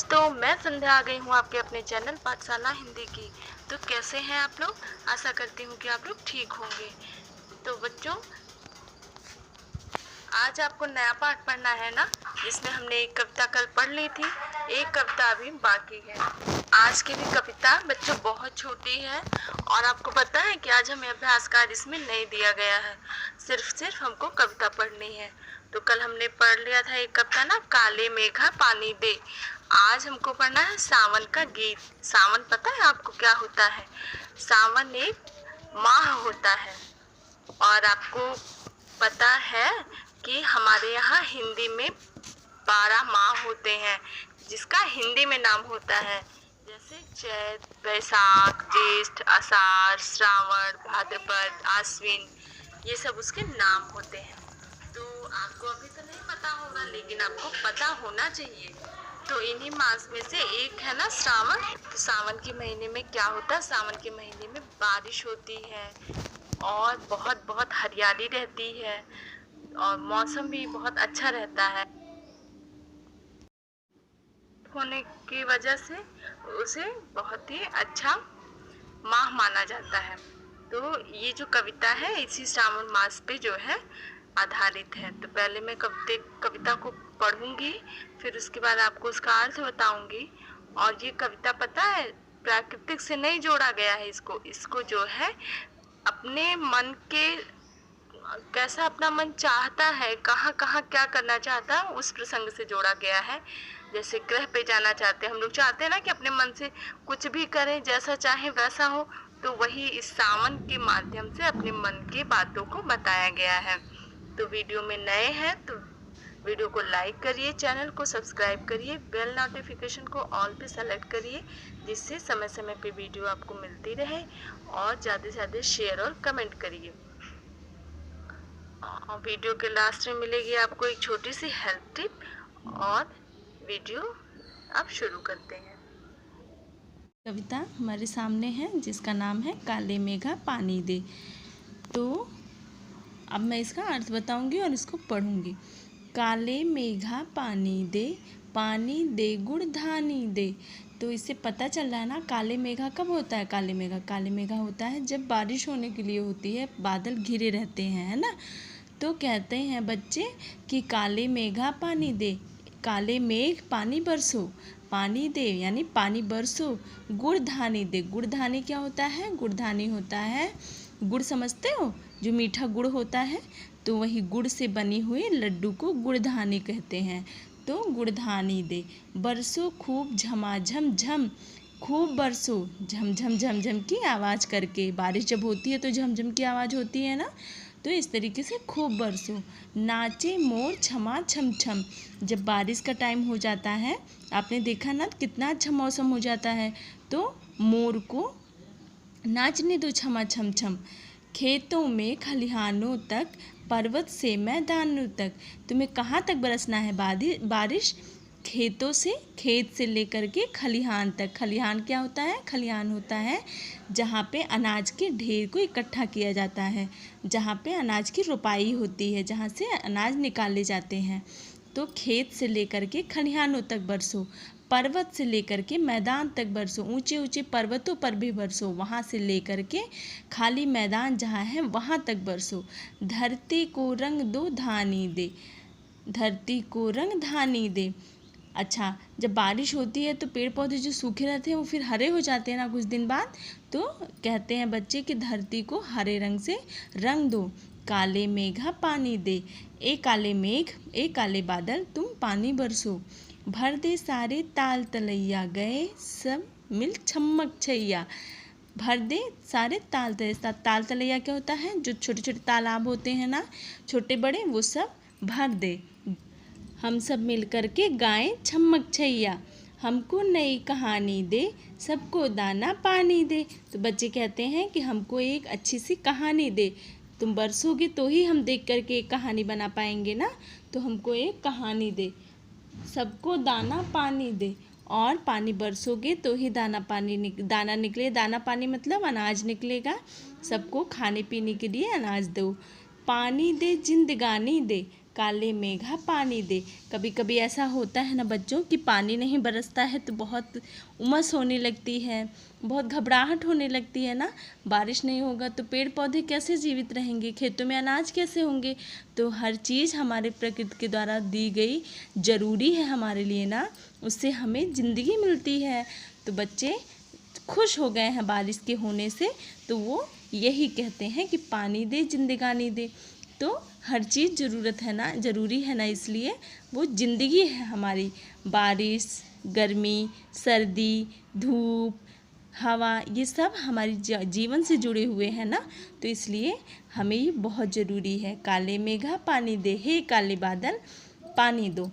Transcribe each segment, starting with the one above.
दोस्तों, मैं संध्या आ गई हूँ आपके अपने चैनल पाठशाला हिंदी की। तो कैसे हैं आप लोग? आशा करती हूँ कि आप लोग ठीक होंगे। तो बच्चों, आज आपको नया पाठ पढ़ना है ना, जिसमें हमने एक कविता कल पढ़ ली थी, एक कविता अभी बाकी है। आज की भी कविता बच्चों बहुत छोटी है और आपको पता है कि आज हमें अभ्यास कार्य इसमें नहीं दिया गया है, सिर्फ हमको कविता पढ़नी है। तो कल हमने पढ़ लिया था एक कविता ना, काले मेघा पानी दे। आज हमको पढ़ना है सावन का गीत। सावन पता है आपको क्या होता है? सावन एक माह होता है और आपको पता है कि हमारे यहाँ हिंदी में 12 माह होते हैं, जिसका हिंदी में नाम होता है, जैसे चैत, बैसाख, ज्येष्ठ, आषाढ़, श्रावण, भाद्रपद, आश्विन, ये सब उसके नाम होते हैं। तो आपको अभी तो नहीं पता होगा, लेकिन आपको पता होना चाहिए। तो इन्हीं मास में से एक है ना श्रावण। तो सावन के महीने में क्या होता है? सावन के महीने में बारिश होती है और बहुत बहुत हरियाली रहती है और मौसम भी बहुत अच्छा रहता है। होने की वजह से उसे बहुत ही अच्छा माह माना जाता है। तो ये जो कविता है इसी श्रावण मास पे जो है आधारित है। तो पहले मैं कविता को पढ़ूंगी, फिर उसके बाद आपको उसका अर्थ बताऊंगी। और ये कविता पता है प्राकृतिक से नहीं जोड़ा गया है, इसको जो है अपने मन के, कैसा अपना मन चाहता है, कहाँ कहाँ क्या करना चाहता है, उस प्रसंग से जोड़ा गया है। जैसे ग्रह पे जाना चाहते हैं हम लोग, चाहते हैं ना कि अपने मन से कुछ भी करें, जैसा चाहे वैसा हो। तो वही इस सावन के माध्यम से अपने मन की बातों को बताया गया है। तो वीडियो में नए हैं तो वीडियो को लाइक करिए, चैनल को सब्सक्राइब करिए, बेल नोटिफिकेशन को ऑल पे सेलेक्ट करिए, जिससे समय समय पे वीडियो आपको मिलती रहे। और ज़्यादा से ज़्यादा शेयर और कमेंट करिए। वीडियो के लास्ट में मिलेगी आपको एक छोटी सी हेल्प टिप। और वीडियो अब शुरू करते हैं। कविता हमारे सामने है जिसका नाम है काले मेघा पानी दे। तो अब मैं इसका अर्थ बताऊंगी और इसको पढ़ूंगी। काले मेघा पानी दे गुड़ धानी दे। तो इससे पता चल रहा है ना, काले मेघा कब होता है? काले मेघा होता है जब बारिश होने के लिए होती है, बादल घिरे रहते हैं, है ना। तो कहते हैं बच्चे कि काले मेघा पानी दे, काले मेघ पानी बरसो, पानी दे यानी पानी बरसो, गुड़ धानी दे। गुड़ धानी क्या होता है? गुड़ धानी होता है, गुड़ समझते हो, जो मीठा गुड़ होता है, तो वही गुड़ से बनी हुई लड्डू को गुड़ धानी कहते हैं। तो गुड़ धानी दे, बरसो खूब झमाझम झम, खूब बरसो झमझम झमझम की आवाज़ करके। बारिश जब होती है तो झमझम की आवाज़ होती है ना, तो इस तरीके से खूब बरसो। नाचे मोर छमा छम छम, जब बारिश का टाइम हो जाता है, आपने देखा ना कितना अच्छा मौसम हो जाता है, तो मोर को नाचने दो छमा छम छम। खेतों में खलिहानों तक, पर्वत से मैदानों तक। तुम्हें कहाँ तक बरसना है बारिश? खेतों से, खेत से लेकर के खलिहान तक। खलिहान क्या होता है? खलिहान होता है जहाँ पे अनाज के ढेर को इकट्ठा किया जाता है, जहाँ पे अनाज की रोपाई होती है, जहाँ से अनाज निकाले जाते हैं। तो खेत से लेकर के खलिहानों तक बरसो, पर्वत से लेकर के मैदान तक बरसो, ऊंचे ऊंचे पर्वतों पर भी बरसो, वहाँ से लेकर के खाली मैदान जहाँ है वहाँ तक बरसो। धरती को रंग दो धानी दे, धरती को रंग धानी दे। अच्छा, जब बारिश होती है तो पेड़ पौधे जो सूखे रहते हैं वो फिर हरे हो जाते हैं ना कुछ दिन बाद। तो कहते हैं बच्चे कि धरती को हरे रंग से रंग दो। काले मेघा पानी दे, ए काले मेघ, ए काले बादल तुम पानी बरसो। भर दे सारे ताल तलैया, गए सब मिल छमक छैया। भर दे सारे ताल तलैया। ताल तलैया क्या होता है? जो छोटे छोटे तालाब होते हैं ना, छोटे बड़े, वो सब भर दे। हम सब मिल कर के गाएं छमक छैया, हमको नई कहानी दे, सबको दाना पानी दे। तो बच्चे कहते हैं कि हमको एक अच्छी सी कहानी दे, तुम बरसोगे तो ही हम देख कर के एक कहानी बना पाएंगे ना, तो हमको एक कहानी दे, सबको दाना पानी दे। और पानी बरसोगे तो ही दाना निकले। दाना पानी मतलब अनाज निकलेगा, सबको खाने पीने के लिए अनाज दो। पानी दे जिंदगानी दे, काले मेघा पानी दे। कभी कभी ऐसा होता है ना बच्चों कि पानी नहीं बरसता है तो बहुत उमस होने लगती है, बहुत घबराहट होने लगती है ना। बारिश नहीं होगा तो पेड़ पौधे कैसे जीवित रहेंगे, खेतों में अनाज कैसे होंगे। तो हर चीज़ हमारे प्रकृति के द्वारा दी गई ज़रूरी है हमारे लिए ना, उससे हमें ज़िंदगी मिलती है। तो बच्चे खुश हो गए हैं बारिश के होने से, तो वो यही कहते हैं कि पानी दे जिंदगानी दे। तो हर चीज़ ज़रूरत है ना, ज़रूरी है ना, इसलिए वो ज़िंदगी है हमारी। बारिश, गर्मी, सर्दी, धूप, हवा, ये सब हमारी जीवन से जुड़े हुए हैं ना, तो इसलिए हमें ये बहुत ज़रूरी है। काले मेघा पानी दे, हे काले बादल पानी दो।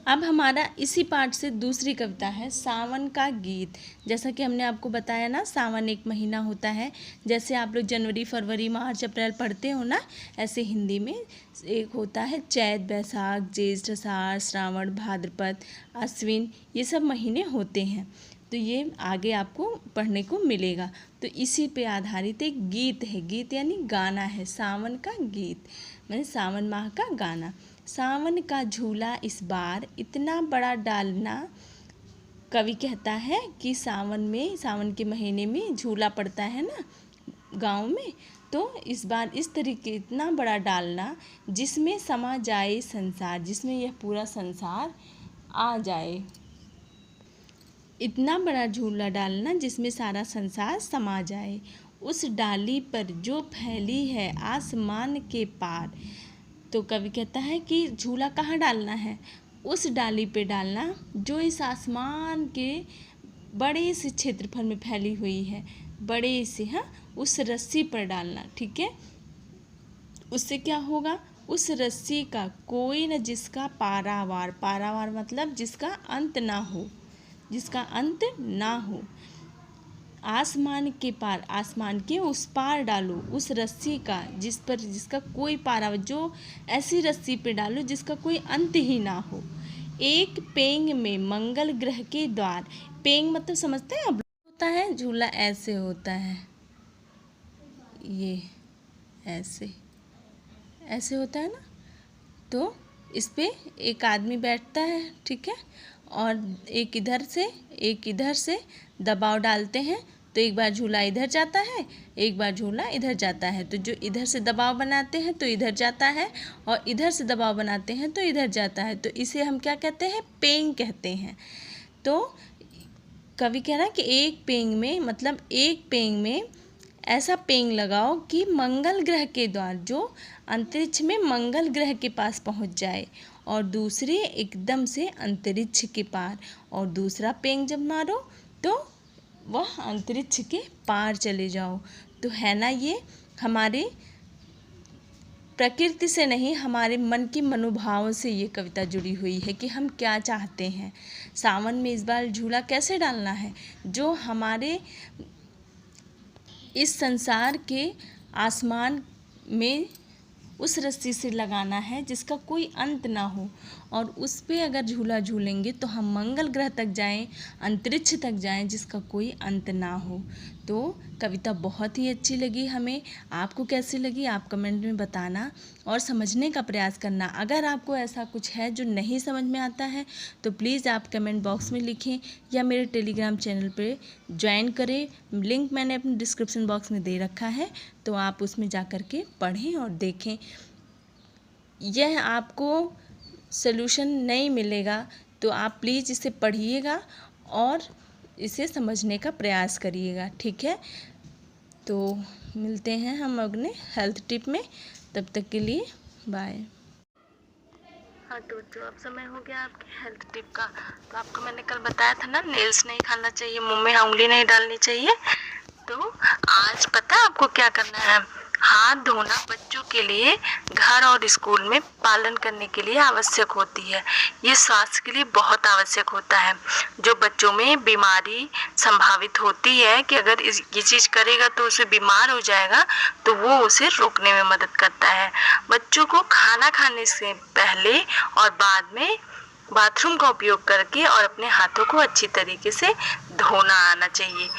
अब हमारा इसी पाठ से दूसरी कविता है सावन का गीत। जैसा कि हमने आपको बताया ना, सावन एक महीना होता है। जैसे आप लोग जनवरी, फरवरी, मार्च, अप्रैल पढ़ते हो ना, ऐसे हिंदी में एक होता है चैत, बैसाख, ज्येष्ठ, आषाढ़, श्रावण, भाद्रपद, आश्विन, ये सब महीने होते हैं। तो ये आगे आपको पढ़ने को मिलेगा। तो इसी पे आधारित एक गीत है, गीत यानी गाना है, सावन का गीत मैंने सावन माह का गाना। सावन का झूला इस बार इतना बड़ा डालना। कवि कहता है कि सावन के महीने में झूला पड़ता है ना गांव में, तो इस बार इस तरीके इतना बड़ा डालना जिसमें समा जाए संसार, जिसमें यह पूरा संसार आ जाए। इतना बड़ा झूला डालना जिसमें सारा संसार समा जाए। उस डाली पर जो फैली है आसमान के पार। तो कवि कहता है कि झूला कहाँ डालना है, उस डाली पे डालना जो इस आसमान के बड़े से क्षेत्रफल में फैली हुई है, बड़े से, हाँ, उस रस्सी पर डालना, ठीक है। उससे क्या होगा, उस रस्सी का कोई न जिसका पारावार, पारावार मतलब जिसका अंत ना हो, जिसका अंत ना हो। आसमान के पार, आसमान के उस पार डालो उस रस्सी का जिसका कोई पारा, जो ऐसी रस्सी पे डालो जिसका कोई अंत ही ना हो। एक पेंग में मंगल ग्रह के द्वार। पेंग मतलब समझते हैं अब, होता है झूला ऐसे होता है, ये ऐसे ऐसे होता है ना। तो इस पे एक आदमी बैठता है, ठीक है, और एक इधर से दबाव डालते हैं तो एक बार झूला इधर जाता है, एक बार झूला इधर जाता है। तो जो इधर से दबाव बनाते हैं तो इधर जाता है, और इधर से दबाव बनाते हैं तो इधर जाता है। तो इसे हम क्या कहते हैं, पेंग कहते हैं। तो कवि कह रहा है कि एक पेंग में, मतलब एक पेंग में ऐसा पेंग लगाओ कि मंगल ग्रह के द्वार, जो अंतरिक्ष में मंगल ग्रह के पास पहुंच जाए, और दूसरे एकदम से अंतरिक्ष के पार। और दूसरा पेंग जब मारो तो वह अंतरिक्ष के पार चले जाओ। तो है ना, ये हमारे प्रकृति से नहीं, हमारे मन की मनोभावों से ये कविता जुड़ी हुई है कि हम क्या चाहते हैं। सावन में इस बार झूला कैसे डालना है, जो हमारे इस संसार के आसमान में उस रस्सी से लगाना है जिसका कोई अंत ना हो, और उस पे अगर झूला झूलेंगे तो हम मंगल ग्रह तक जाएं, अंतरिक्ष तक जाएं, जिसका कोई अंत ना हो। तो कविता बहुत ही अच्छी लगी हमें। आपको कैसी लगी आप कमेंट में बताना, और समझने का प्रयास करना। अगर आपको ऐसा कुछ है जो नहीं समझ में आता है तो प्लीज़ आप कमेंट बॉक्स में लिखें, या मेरे टेलीग्राम चैनल पे ज्वाइन करें। लिंक मैंने अपने डिस्क्रिप्शन बॉक्स में दे रखा है, तो आप उसमें जा कर के पढ़ें और देखें। यह आपको सल्यूशन नहीं मिलेगा, तो आप प्लीज़ इसे पढ़िएगा और इसे समझने का प्रयास करिएगा, ठीक है। तो मिलते हैं हम अगले हेल्थ टिप में, तब तक के लिए बाय। हाँ तो अब समय हो गया आपके हेल्थ टिप का। तो आपको मैंने कल बताया था ना, नेल्स नहीं खाना चाहिए, मुंह में उंगली नहीं डालनी चाहिए। तो आज पता है आपको क्या करना है, हाथ धोना बच्चों के लिए घर और स्कूल में पालन करने के लिए आवश्यक होती है। ये स्वास्थ्य के लिए बहुत आवश्यक होता है। जो बच्चों में बीमारी संभावित होती है कि अगर ये चीज़ करेगा तो उसे बीमार हो जाएगा, तो वो उसे रोकने में मदद करता है। बच्चों को खाना खाने से पहले और बाद में बाथरूम का उपयोग करके और अपने हाथों को अच्छी तरीके से धोना आना चाहिए।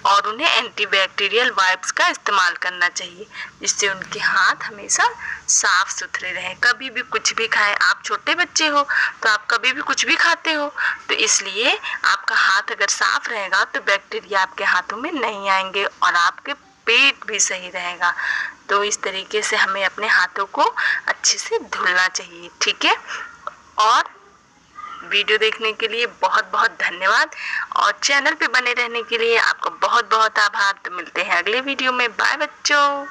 और उन्हें एंटीबैक्टीरियल वाइप्स का इस्तेमाल करना चाहिए, जिससे उनके हाथ हमेशा साफ सुथरे रहें। कभी भी कुछ भी खाएं, आप छोटे बच्चे हो तो आप कभी भी कुछ भी खाते हो, तो इसलिए आपका हाथ अगर साफ रहेगा तो बैक्टीरिया आपके हाथों में नहीं आएंगे और आपके पेट भी सही रहेगा। तो इस तरीके से हमें अपने हाथों को अच्छे से धुलना चाहिए, ठीक है। और वीडियो देखने के लिए बहुत बहुत धन्यवाद और चैनल पे बने रहने के लिए आपका बहुत बहुत आभार। तो मिलते हैं अगले वीडियो में। बाय बच्चों।